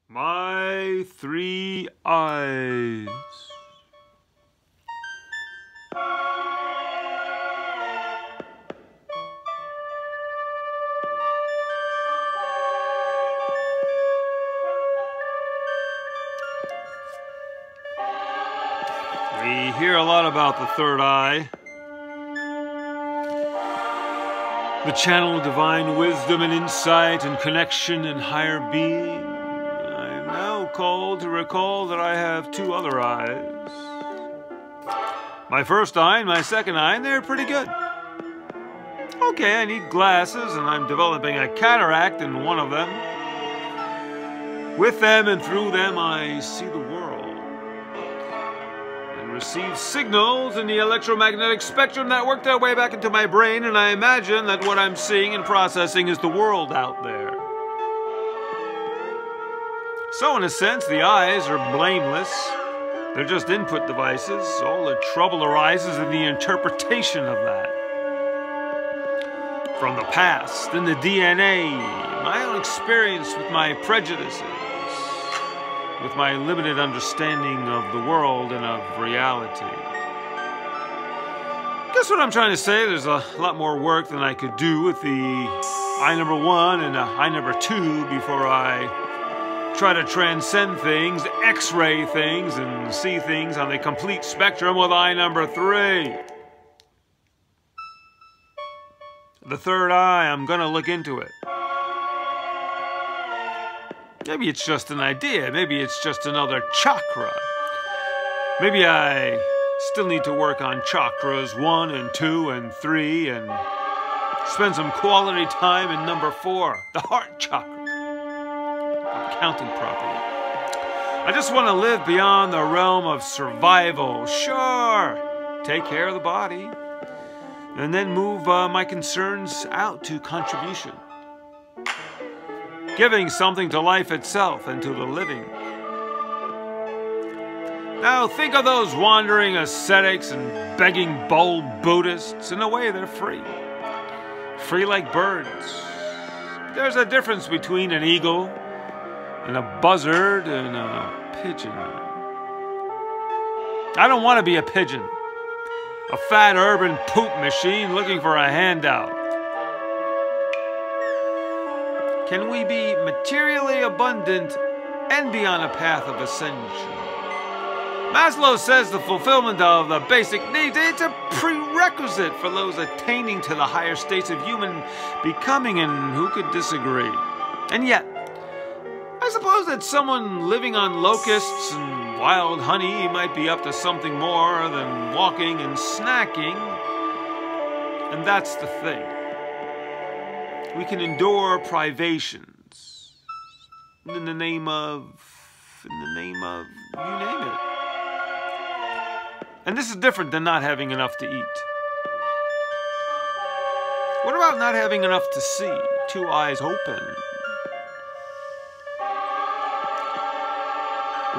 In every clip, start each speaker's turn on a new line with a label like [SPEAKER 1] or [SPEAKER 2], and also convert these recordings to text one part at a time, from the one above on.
[SPEAKER 1] My three eyes. We hear a lot about the third eye, the channel of divine wisdom and insight and connection and higher being. I am now called to recall that I have two other eyes. My first eye and my second eye, and they're pretty good. Okay, I need glasses, and I'm developing a cataract in one of them. With them and through them, I see the world and receive signals in the electromagnetic spectrum that work their way back into my brain, and I imagine that what I'm seeing and processing is the world out there. So in a sense, the eyes are blameless. They're just input devices. All the trouble arises in the interpretation of that. From the past, in the DNA, my own experience with my prejudices, with my limited understanding of the world and of reality. Guess what I'm trying to say? There's a lot more work than I could do with the eye number 1 and eye number 2 before I try to transcend things, x-ray things, and see things on the complete spectrum with eye number 3. The third eye, I'm gonna look into it. Maybe it's just an idea. Maybe it's just another chakra. Maybe I still need to work on chakras 1 and 2 and 3 and spend some quality time in number 4, the heart chakra. I'm counting properly. I just want to live beyond the realm of survival. Sure, take care of the body, and then move my concerns out to contribution. Giving something to life itself and to the living. Now think of those wandering ascetics and begging bold Buddhists. In a way, they're free. Free like birds. There's a difference between an eagle and a buzzard and a pigeon. I don't want to be a pigeon. A fat urban poop machine looking for a handout. Can we be materially abundant and be on a path of ascension? Maslow says the fulfillment of the basic needs, it's a prerequisite for those attaining to the higher states of human becoming, and who could disagree? And yet, I suppose that someone living on locusts and wild honey might be up to something more than walking and snacking, and that's the thing. We can endure privations in the name of, you name it. And this is different than not having enough to eat. What about not having enough to see? 2 eyes open.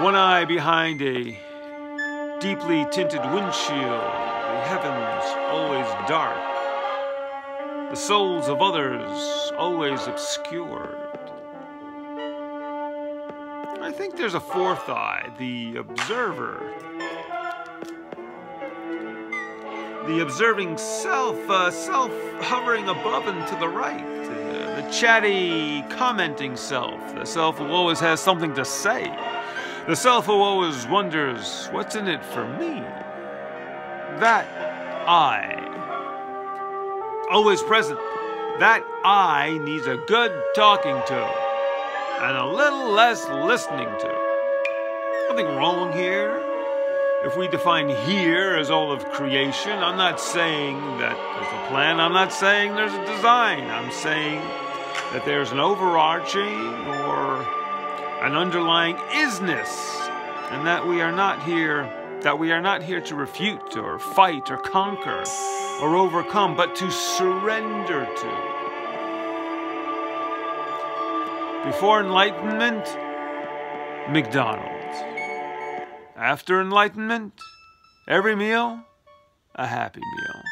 [SPEAKER 1] 1 eye behind a deeply tinted windshield. The heavens always dark. The souls of others always obscured. I think there's a 4th eye, the observer. The observing self, self hovering above and to the right. The chatty, commenting self. The self who always has something to say. The self who always wonders, what's in it for me? That I. Always present. That I needs a good talking to and a little less listening to. Nothing wrong here. If we define here as all of creation, I'm not saying that there's a plan. I'm not saying there's a design. I'm saying that there's an overarching or an underlying isness, and that we are not here to refute or fight or conquer or overcome, but to surrender to. Before enlightenment, McDonald's. After enlightenment, every meal, a happy meal.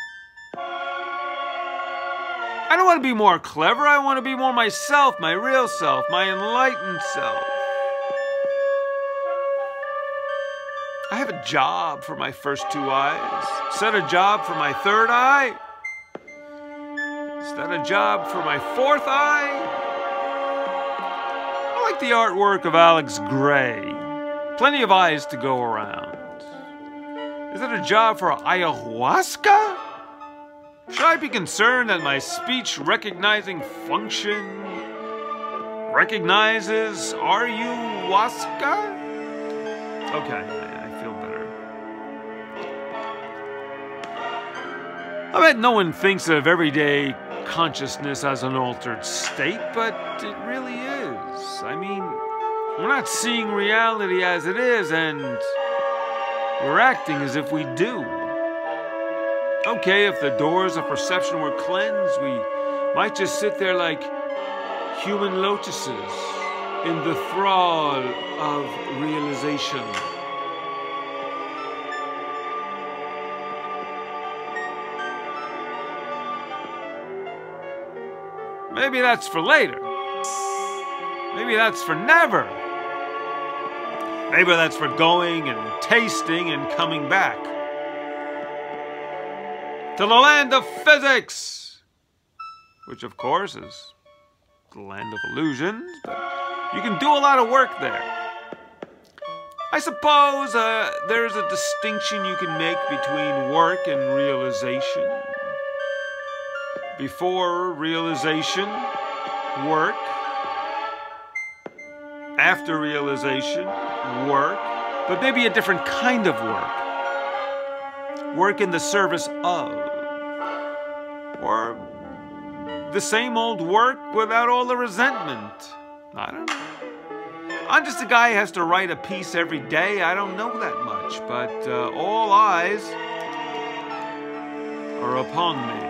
[SPEAKER 1] I don't want to be more clever. I want to be more myself, my real self, my enlightened self. I have a job for my first two eyes. Is that a job for my third eye? Is that a job for my fourth eye? I like the artwork of Alex Gray. Plenty of eyes to go around. Is that a job for ayahuasca? Should I be concerned that my speech recognizing function recognizes ayahuasca? Okay, I feel better. I bet no one thinks of everyday consciousness as an altered state, but it really is. I mean, we're not seeing reality as it is, and we're acting as if we do. Okay, if the doors of perception were cleansed, we might just sit there like human lotuses in the thrall of realization. Maybe that's for later. Maybe that's for never. Maybe that's for going and tasting and coming back to the land of physics, which of course is the land of illusions, but you can do a lot of work there. I suppose there's a distinction you can make between work and realization. Before realization, work. After realization, work. But maybe a different kind of work. Work in the service of. Or the same old work without all the resentment. I don't know. I'm just a guy who has to write a piece every day. I don't know that much, but all eyes are upon me.